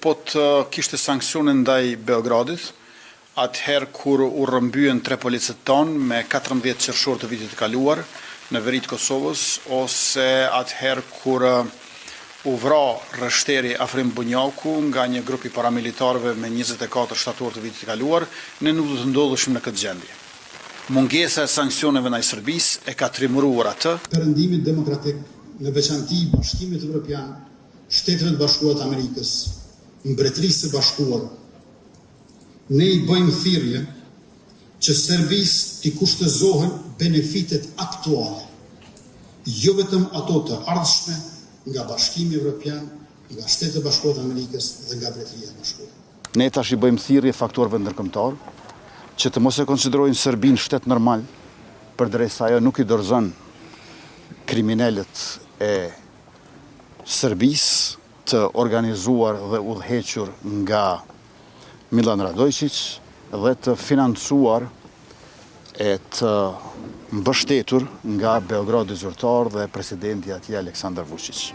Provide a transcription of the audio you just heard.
po të kishte sanksione ndaj Beogradit, atëherë kur u rrëmbyen 3 policët tonë me 14 qershor të vitit të kaluar në veri të Kosovës, ose atëherë kur u vra rreshteri Afrim Bunjaku nga një grup i paramilitarëve me 24 shtator të vitit të kaluar, ne nuk do të ndodheshim në këtë gjendje. Mungesa e sanksioneve ndaj Serbisë e ka trimëruar atë. Perëndimit demokratik, në veçanti Bashkimit Evropian, Shtetet Bashkuara të Amerikës, Mbretërisë së Bashkuar, ne i bëjmë thirrje që Serbisë t'i kushtëzohen benefitet aktuale, jo vetëm ato të ardhshme nga Bashkimi Evropian, nga Shtetet Bashkuara të Amerikës dhe nga Mbretëria e Bashkuar. Ne tash i bëjmë thirrje faktorëve ndërkombëtar që të mos e konsiderojnë Serbinë shtet normal, përderisa ajo nuk i dorëzon kriminalët e Serbisë të organizuar dhe udhëhequr nga Milan Radojčić dhe të financuar e të mbështetur nga Beogradi zyrtar dhe presidenti atij Aleksandar Vučić.